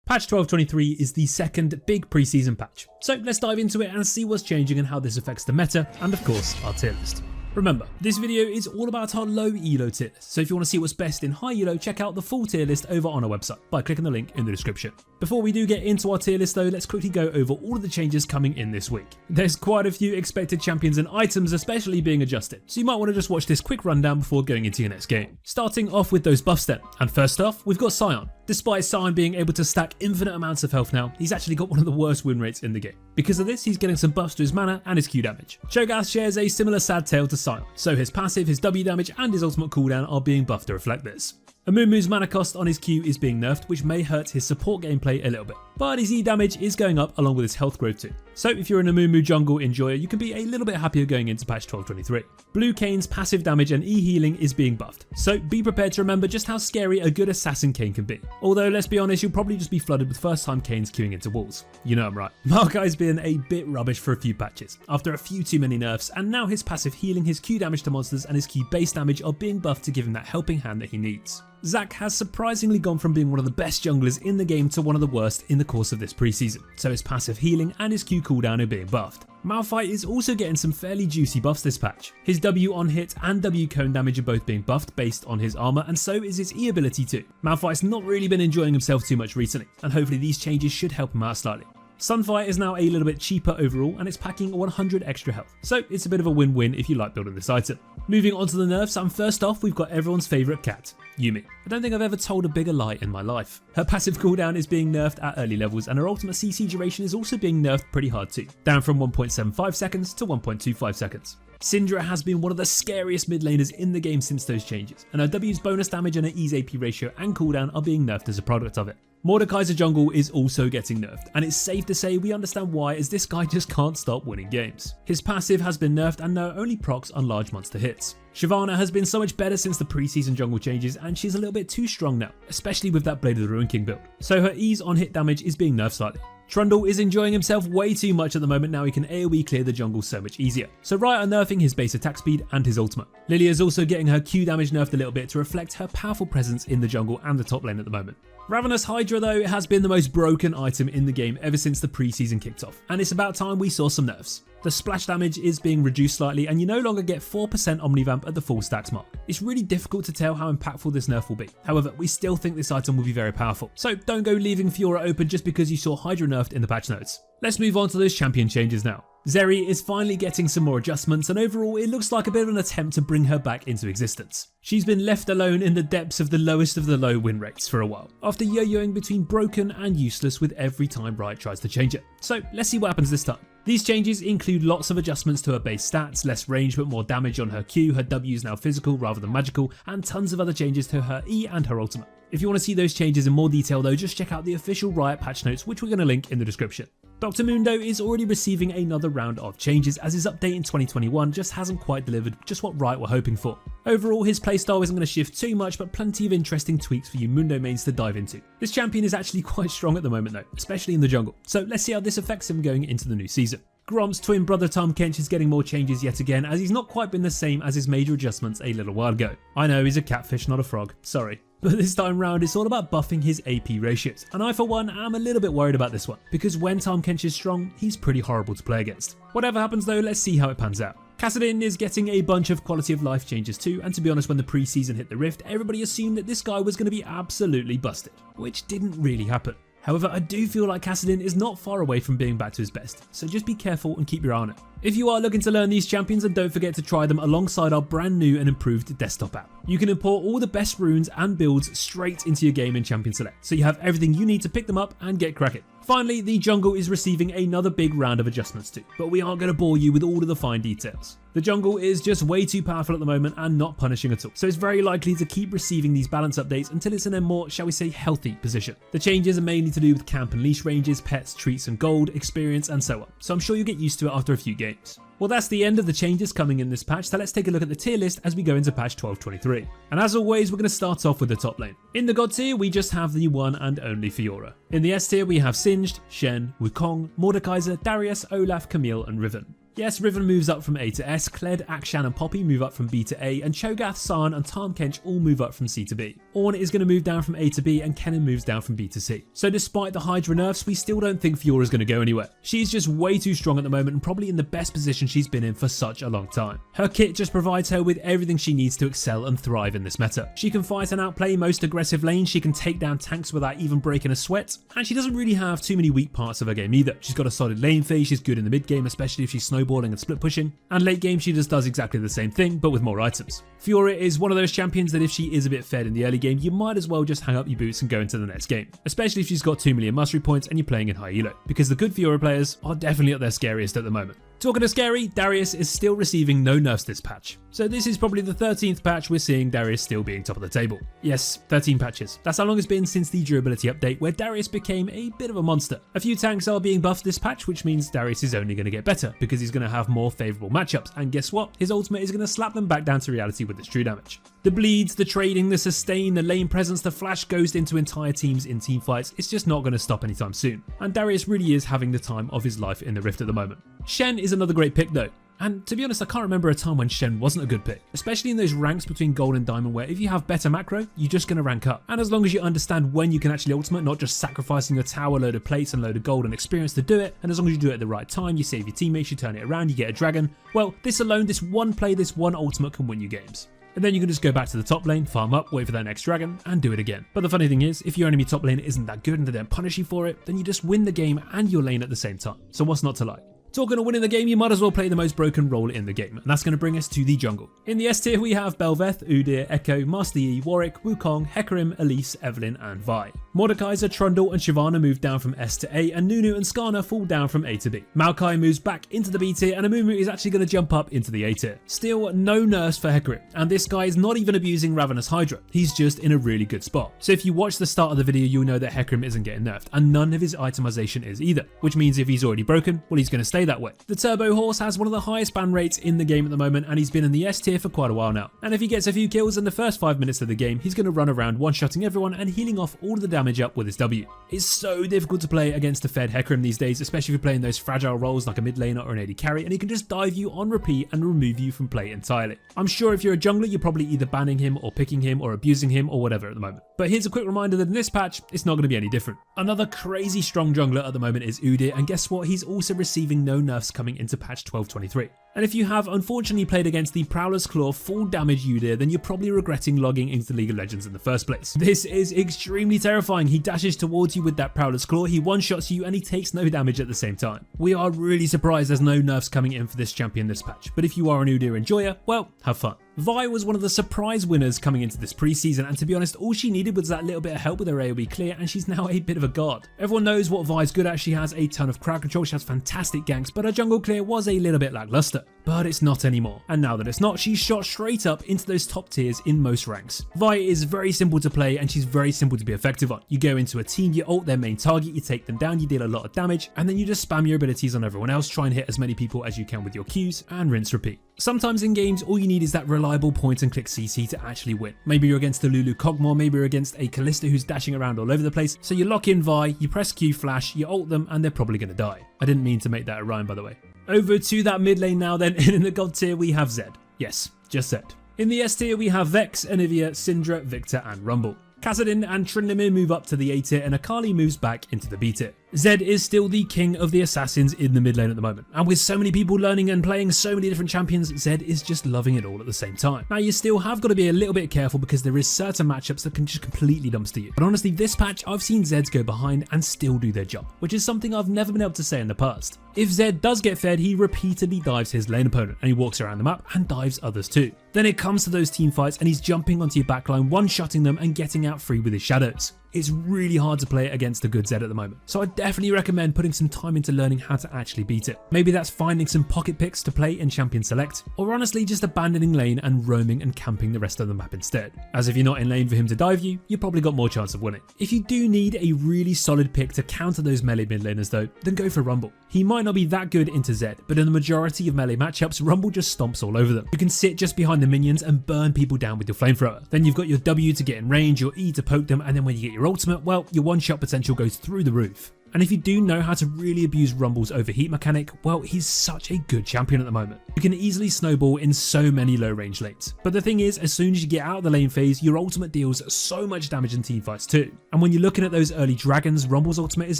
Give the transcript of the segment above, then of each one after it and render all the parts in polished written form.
Patch 12.23 is the second big preseason patch, so let's dive into it and see what's changing and how this affects the meta and of course our tier list. Remember, this video is all about our low elo tier list, so if you want to see what's best in high elo, check out the full tier list over on our website by clicking the link in the description. Before we do get into our tier list though, let's quickly go over all of the changes coming in this week. There's quite a few expected champions and items especially being adjusted, so you might want to just watch this quick rundown before going into your next game. Starting off with those buffs then, and first off, we've got Sion. Despite Sion being able to stack infinite amounts of health now, he's actually got one of the worst win rates in the game. Because of this, he's getting some buffs to his mana and his Q damage. Cho'Gath shares a similar sad tale to Sion, so his passive, his W damage and his ultimate cooldown are being buffed to reflect this. Amumu's mana cost on his Q is being nerfed, which may hurt his support gameplay a little bit, but his E damage is going up along with his health growth too. So if you're an Amumu jungle enjoyer, you can be a little bit happier going into patch 12.23. Blue Kane's passive damage and E healing is being buffed, so be prepared to remember just how scary a good assassin Kane can be. Although let's be honest, you'll probably just be flooded with first time Kanes queuing into walls. You know I'm right. Maokai's been a bit rubbish for a few patches, after a few too many nerfs, and now his passive healing, his Q damage to monsters and his Q base damage are being buffed to give him that helping hand that he needs. Zac has surprisingly gone from being one of the best junglers in the game to one of the worst in the course of this preseason, so his passive healing and his Q cooldown are being buffed. Malphite is also getting some fairly juicy buffs this patch. His W on hit and W cone damage are both being buffed based on his armor, and so is his E ability too. Malphite's not really been enjoying himself too much recently, and hopefully these changes should help him out slightly. Sunfire is now a little bit cheaper overall and it's packing 100 extra health, so it's a bit of a win-win if you like building this item. Moving on to the nerfs, and first off we've got everyone's favourite cat, Yuumi. I don't think I've ever told a bigger lie in my life. Her passive cooldown is being nerfed at early levels and her ultimate CC duration is also being nerfed pretty hard too, down from 1.75 seconds to 1.25 seconds. Syndra has been one of the scariest mid laners in the game since those changes, and her W's bonus damage and her E's AP ratio and cooldown are being nerfed as a product of it. Mordekaiser's jungle is also getting nerfed, and it's safe to say we understand why, as this guy just can't stop winning games. His passive has been nerfed and now only procs on large monster hits. Shyvana has been so much better since the preseason jungle changes, and she's a little bit too strong now, especially with that Blade of the Ruin King build, so her ease on hit damage is being nerfed slightly. Trundle is enjoying himself way too much at the moment now he can AoE clear the jungle so much easier, so Riot are nerfing his base attack speed and his ultimate. Lilia is also getting her Q damage nerfed a little bit to reflect her powerful presence in the jungle and the top lane at the moment. Ravenous Hydra though has been the most broken item in the game ever since the preseason kicked off, and it's about time we saw some nerfs. The splash damage is being reduced slightly and you no longer get 4% Omnivamp at the full stacks mark. It's really difficult to tell how impactful this nerf will be, however we still think this item will be very powerful, so don't go leaving Fiora open just because you saw Hydra nerfed in the patch notes. Let's move on to those champion changes now. Zeri is finally getting some more adjustments and overall it looks like a bit of an attempt to bring her back into existence. She's been left alone in the depths of the lowest of the low win rates for a while, after yo-yoing between broken and useless with every time Riot tries to change it. So let's see what happens this time. These changes include lots of adjustments to her base stats, less range but more damage on her Q, her W is now physical rather than magical, and tons of other changes to her E and her ultimate. If you want to see those changes in more detail though, just check out the official Riot patch notes, which we're going to link in the description. Dr. Mundo is already receiving another round of changes as his update in 2021 just hasn't quite delivered just what Riot were hoping for. Overall, his playstyle isn't going to shift too much, but plenty of interesting tweaks for you Mundo mains to dive into. This champion is actually quite strong at the moment though, especially in the jungle, so let's see how this affects him going into the new season. Gromp's twin brother Tahm Kench is getting more changes yet again, as he's not quite been the same as his major adjustments a little while ago. I know he's a catfish, not a frog, sorry. But this time round it's all about buffing his AP ratios, and I for one am a little bit worried about this one, because when Tahm Kench is strong, he's pretty horrible to play against. Whatever happens though, let's see how it pans out. Kassadin is getting a bunch of quality of life changes too, and to be honest when the preseason hit the Rift, everybody assumed that this guy was going to be absolutely busted, which didn't really happen. However, I do feel like Kassadin is not far away from being back to his best, so just be careful and keep your eye on it. If you are looking to learn these champions, then don't forget to try them alongside our brand new and improved desktop app. You can import all the best runes and builds straight into your game in Champion Select, so you have everything you need to pick them up and get cracking. Finally, the jungle is receiving another big round of adjustments too, but we aren't going to bore you with all of the fine details. The jungle is just way too powerful at the moment and not punishing at all, so it's very likely to keep receiving these balance updates until it's in a more, shall we say, healthy position. The changes are mainly to do with camp and leash ranges, pets, treats and gold, experience and so on, so I'm sure you'll get used to it after a few games. Well, that's the end of the changes coming in this patch, so let's take a look at the tier list as we go into patch 12.23. And as always, we're going to start off with the top lane. In the God tier, we just have the one and only Fiora. In the S tier, we have Singed, Shen, Wukong, Mordekaiser, Darius, Olaf, Camille and Riven. Yes, Riven moves up from A to S, Kled, Akshan and Poppy move up from B to A, and Cho'Gath, San and Tahm Kench all move up from C to B. Ornn is going to move down from A to B, and Kennen moves down from B to C. So despite the Hydra nerfs, we still don't think Fiora's going to go anywhere. She's just way too strong at the moment and probably in the best position she's been in for such a long time. Her kit just provides her with everything she needs to excel and thrive in this meta. She can fight and outplay most aggressive lanes, she can take down tanks without even breaking a sweat, and she doesn't really have too many weak parts of her game either. She's got a solid lane phase, she's good in the mid game, especially if she's snowballing and split pushing, and late game she just does exactly the same thing but with more items. Fiora is one of those champions that if she is a bit fed in the early game, you might as well just hang up your boots and go into the next game, especially if she's got 2 million mastery points and you're playing in High-ELO, because the good Fiora players are definitely at their scariest at the moment. Talking of scary, Darius is still receiving no nerfs this patch. So this is probably the 13th patch we're seeing Darius still being top of the table. Yes, 13 patches. That's how long it's been since the durability update where Darius became a bit of a monster. A few tanks are being buffed this patch, which means Darius is only going to get better because he's going to have more favourable matchups, and guess what? His ultimate is going to slap them back down to reality with its true damage. The bleeds, the trading, the sustain, the lane presence, the flash ghost into entire teams in teamfights, it's just not going to stop anytime soon. And Darius really is having the time of his life in the Rift at the moment. Shen is another great pick though. And to be honest, I can't remember a time when Shen wasn't a good pick, especially in those ranks between gold and diamond where if you have better macro, you're just going to rank up. And as long as you understand when you can actually ultimate, not just sacrificing your tower, load of plates and load of gold and experience to do it, and as long as you do it at the right time, you save your teammates, you turn it around, you get a dragon, well, this alone, this one play, this one ultimate can win you games. And then you can just go back to the top lane, farm up, wait for that next dragon, and do it again. But the funny thing is, if your enemy top lane isn't that good and they don't punish you for it, then you just win the game and your lane at the same time. So what's not to like? Talking of winning the game, you might as well play the most broken role in the game, and that's going to bring us to the jungle. In the S tier, we have Bel'Veth, Udyr, Echo, Master Yi, Warwick, Wukong, Hecarim, Elise, Evelynn, and Vi. Mordekaiser, Trundle, and Shyvana move down from S to A, and Nunu and Skarner fall down from A to B. Maokai moves back into the B tier, and Amumu is actually going to jump up into the A tier. Still, no nerfs for Hecarim, and this guy is not even abusing Ravenous Hydra. He's just in a really good spot. So if you watch the start of the video, you'll know that Hecarim isn't getting nerfed, and none of his itemization is either, which means if he's already broken, well, he's going to stay that way. The Turbo Horse has one of the highest ban rates in the game at the moment, and he's been in the S tier for quite a while now. And if he gets a few kills in the first 5 minutes of the game, he's going to run around one-shotting everyone and healing off all of the damage up with his W. It's so difficult to play against a fed Hecarim these days, especially if you're playing those fragile roles like a mid laner or an AD carry, and he can just dive you on repeat and remove you from play entirely. I'm sure if you're a jungler, you're probably either banning him or picking him or abusing him or whatever at the moment. But here's a quick reminder that in this patch, it's not going to be any different. Another crazy strong jungler at the moment is Udyr, and guess what? He's also receiving no nerfs coming into patch 12.23. And if you have unfortunately played against the Prowler's Claw full damage Udyr, then you're probably regretting logging into League of Legends in the first place. This is extremely terrifying. He dashes towards you with that Prowler's Claw, he one-shots you, and he takes no damage at the same time. We are really surprised there's no nerfs coming in for this champion this patch, but if you are an Udyr enjoyer, well, have fun. Vi was one of the surprise winners coming into this preseason, and to be honest, all she needed was that little bit of help with her AoE clear, and she's now a bit of a god. Everyone knows what Vi's good at. She has a ton of crowd control, she has fantastic ganks, but her jungle clear was a little bit lackluster. But it's not anymore, and now that it's not, she's shot straight up into those top tiers in most ranks. Vi is very simple to play, and she's very simple to be effective on. You go into a team, you ult their main target, you take them down, you deal a lot of damage, and then you just spam your abilities on everyone else, try and hit as many people as you can with your Qs, and rinse repeat. Sometimes in games, all you need is that reliable point and click CC to actually win. Maybe you're against a Lulu Kog'Maw, maybe you're against a Kalista who's dashing around all over the place, so you lock in Vi, you press Q flash, you ult them, and they're probably going to die. I didn't mean to make that a rhyme, by the way. Over to that mid lane now then, in the god tier we have Zed. Yes, just Zed. In the S tier we have Vex, Anivia, Syndra, Victor, and Rumble. Kassadin and Tryndamere move up to the A tier, and Akali moves back into the B tier. Zed is still the king of the assassins in the mid lane at the moment, and with so many people learning and playing so many different champions, Zed is just loving it all at the same time. Now you still have got to be a little bit careful because there is certain matchups that can just completely dumpster you, but honestly this patch I've seen Zeds go behind and still do their job, which is something I've never been able to say in the past. If Zed does get fed, he repeatedly dives his lane opponent, and he walks around the map and dives others too. Then it comes to those team fights and he's jumping onto your backline, one-shotting them and getting out free with his shadows. It's really hard to play against a good Zed at the moment, so I definitely recommend putting some time into learning how to actually beat it. Maybe that's finding some pocket picks to play in Champion Select, or honestly just abandoning lane and roaming and camping the rest of the map instead. As if you're not in lane for him to dive you, you've probably got more chance of winning. If you do need a really solid pick to counter those melee mid laners though, then go for Rumble. He might not be that good into Zed, but in the majority of melee matchups, Rumble just stomps all over them. You can sit just behind the minions and burn people down with your flamethrower. Then you've got your W to get in range, your E to poke them, and then when you get your ultimate, well, your one-shot potential goes through the roof. And if you do know how to really abuse Rumble's overheat mechanic, well, he's such a good champion at the moment. You can easily snowball in so many low range lanes. But the thing is, as soon as you get out of the lane phase, your ultimate deals so much damage in teamfights too. And when you're looking at those early dragons, Rumble's ultimate is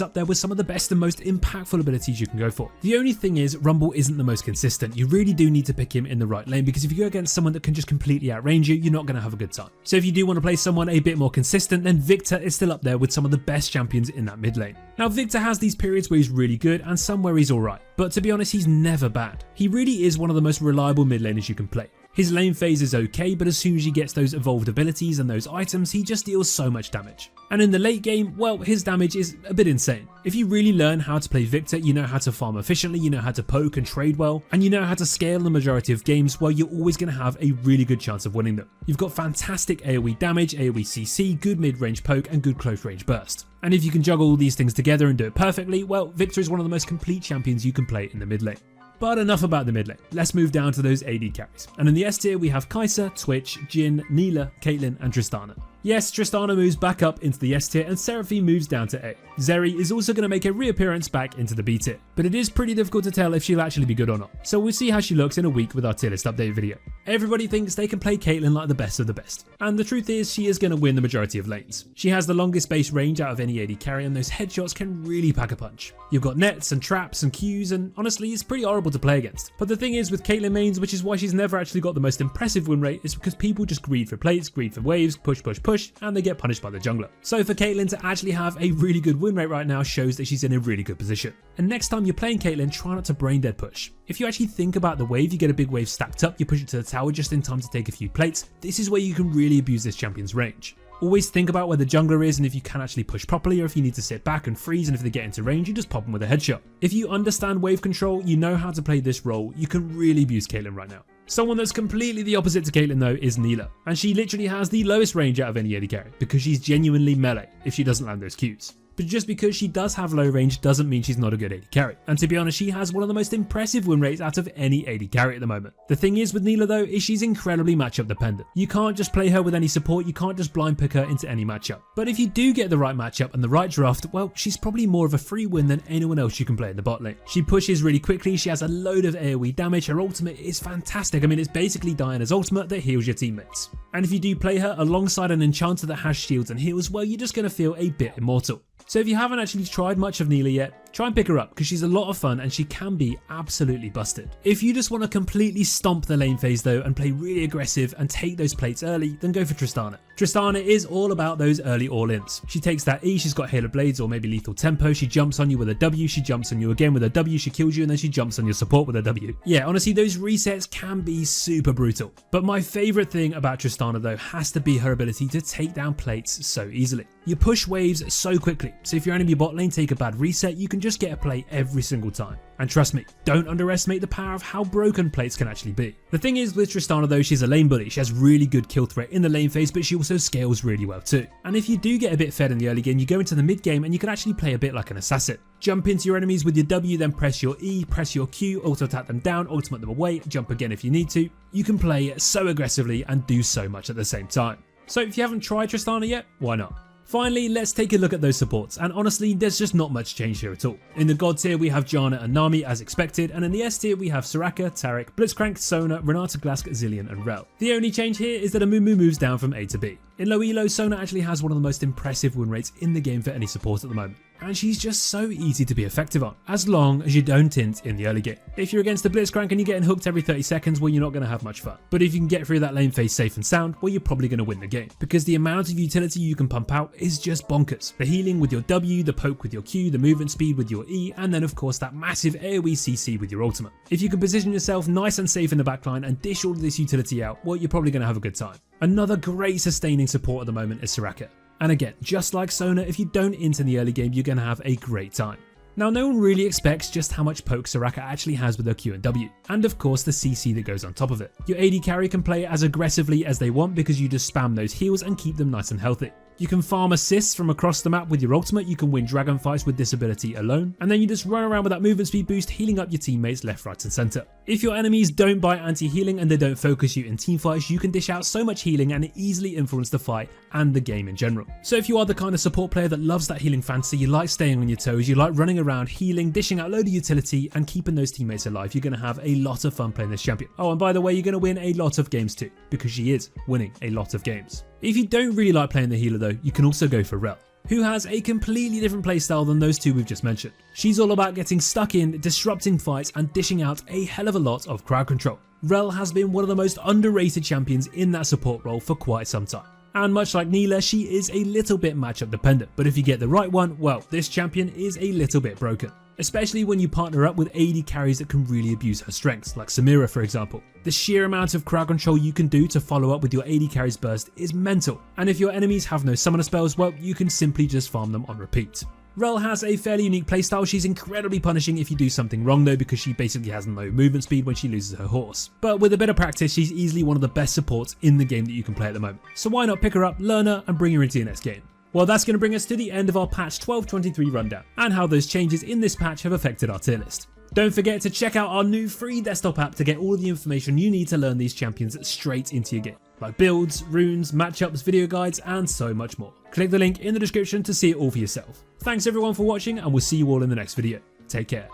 up there with some of the best and most impactful abilities you can go for. The only thing is, Rumble isn't the most consistent. You really do need to pick him in the right lane, because if you go against someone that can just completely outrange you, you're not going to have a good time. So if you do want to play someone a bit more consistent, then Victor is still up there with some of the best champions in that mid lane. Now Victor has these periods where he's really good and some where he's alright, but to be honest, he's never bad. He really is one of the most reliable mid laners you can play. His lane phase is okay, but as soon as he gets those evolved abilities and those items, he just deals so much damage. And in the late game, well, his damage is a bit insane. If you really learn how to play Victor, you know how to farm efficiently, you know how to poke and trade well, and you know how to scale the majority of games, well, you're always going to have a really good chance of winning them. You've got fantastic AoE damage, AoE CC, good mid-range poke, and good close-range burst. And if you can juggle all these things together and do it perfectly, well, Victor is one of the most complete champions you can play in the mid lane. But enough about the mid lane, let's move down to those AD carries. And in the S tier we have Kai'Sa, Twitch, Jhin, Nilah, Caitlyn and Tristana. Yes, Tristana moves back up into the S tier and Seraphine moves down to A. Zeri is also going to make a reappearance back into the B tier, but it is pretty difficult to tell if she'll actually be good or not, so we'll see how she looks in a week with our tier list update video. Everybody thinks they can play Caitlyn like the best of the best, and the truth is she is going to win the majority of lanes. She has the longest base range out of any AD carry and those headshots can really pack a punch. You've got nets and traps and Qs and honestly it's pretty horrible to play against. But the thing is with Caitlyn mains, which is why she's never actually got the most impressive win rate, is because people just greed for plates, greed for waves, push, and they get punished by the jungler. So for Caitlyn to actually have a really good win rate right now shows that she's in a really good position. And next time you're playing Caitlyn, try not to brain dead push. If you actually think about the wave, you get a big wave stacked up, you push it to the tower just in time to take a few plates. This is where you can really abuse this champion's range. Always think about where the jungler is and if you can actually push properly, or if you need to sit back and freeze, and if they get into range, you just pop them with a headshot. If you understand wave control, you know how to play this role, you can really abuse Caitlyn right now. Someone that's completely the opposite to Caitlyn though is Nilah, and she literally has the lowest range out of any AD carry because she's genuinely melee if she doesn't land those Qs. But just because she does have low range doesn't mean she's not a good AD carry. And to be honest, she has one of the most impressive win rates out of any AD carry at the moment. The thing is with Nilah though, is she's incredibly matchup dependent. You can't just play her with any support, you can't just blind pick her into any matchup. But if you do get the right matchup and the right draft, well, she's probably more of a free win than anyone else you can play in the bot lane. She pushes really quickly, she has a load of AoE damage, her ultimate is fantastic. I mean, it's basically Diana's ultimate that heals your teammates. And if you do play her alongside an enchanter that has shields and heals, well, you're just going to feel a bit immortal. So if you haven't actually tried much of Nilah yet, try and pick her up because she's a lot of fun and she can be absolutely busted. If you just want to completely stomp the lane phase though and play really aggressive and take those plates early, then go for Tristana. Tristana is all about those early all-ins. She takes that E, she's got Halo Blades or maybe Lethal Tempo, she jumps on you with a W, she jumps on you again with a W, she kills you and then she jumps on your support with a W. Yeah, honestly those resets can be super brutal. But my favourite thing about Tristana though has to be her ability to take down plates so easily. You push waves so quickly, so if your enemy bot lane take a bad reset, you can just get a plate every single time. And trust me, don't underestimate the power of how broken plates can actually be. The thing is with Tristana though, she's a lane bully. She has really good kill threat in the lane phase, but she also scales really well too. And if you do get a bit fed in the early game, you go into the mid game and you can actually play a bit like an assassin. Jump into your enemies with your W, then press your E, press your Q, auto attack them down, ultimate them away, jump again if you need to. You can play so aggressively and do so much at the same time. So if you haven't tried Tristana yet, why not? Finally, let's take a look at those supports, and honestly, there's just not much change here at all. In the God tier, we have Janna and Nami as expected, and in the S tier, we have Soraka, Taric, Blitzcrank, Sona, Renata Glask, Zilean, and Rel. The only change here is that Amumu moves down from A to B. In low elo, Sona actually has one of the most impressive win rates in the game for any support at the moment. And she's just so easy to be effective on, as long as you don't tint in the early game. If you're against the Blitzcrank and you're getting hooked every 30 seconds, well, you're not going to have much fun. But if you can get through that lane phase safe and sound, well, you're probably going to win the game. Because the amount of utility you can pump out is just bonkers. The healing with your W, the poke with your Q, the movement speed with your E, and then of course that massive AoE CC with your ultimate. If you can position yourself nice and safe in the backline and dish all of this utility out, well, you're probably going to have a good time. Another great sustaining support at the moment is Soraka. And again, just like Sona, if you don't int in the early game, you're going to have a great time. Now, no one really expects just how much poke Soraka actually has with her Q and W, and of course the CC that goes on top of it. Your AD carry can play as aggressively as they want because you just spam those heals and keep them nice and healthy. You can farm assists from across the map with your ultimate, you can win dragon fights with this ability alone, and then you just run around with that movement speed boost healing up your teammates left, right and centre. If your enemies don't buy anti-healing and they don't focus you in team fights, you can dish out so much healing and easily influence the fight and the game in general. So if you are the kind of support player that loves that healing fantasy, you like staying on your toes, you like running around healing, dishing out a load of utility and keeping those teammates alive, you're going to have a lot of fun playing this champion. Oh, and by the way, you're going to win a lot of games too, because she is winning a lot of games. If you don't really like playing the healer though, you can also go for Rel, who has a completely different playstyle than those two we've just mentioned. She's all about getting stuck in, disrupting fights and dishing out a hell of a lot of crowd control. Rel has been one of the most underrated champions in that support role for quite some time. And much like Neela, she is a little bit matchup dependent, but if you get the right one, well, this champion is a little bit broken. Especially when you partner up with AD carries that can really abuse her strengths, like Samira for example. The sheer amount of crowd control you can do to follow up with your AD carries burst is mental, and if your enemies have no summoner spells, well, you can simply just farm them on repeat. Rel has a fairly unique playstyle. She's incredibly punishing if you do something wrong though, because she basically has no movement speed when she loses her horse. But with a bit of practice, she's easily one of the best supports in the game that you can play at the moment. So why not pick her up, learn her, and bring her into your next game? Well, that's going to bring us to the end of our patch 12.23 rundown, and how those changes in this patch have affected our tier list. Don't forget to check out our new free desktop app to get all the information you need to learn these champions straight into your game, like builds, runes, matchups, video guides, and so much more. Click the link in the description to see it all for yourself. Thanks everyone for watching, and we'll see you all in the next video. Take care.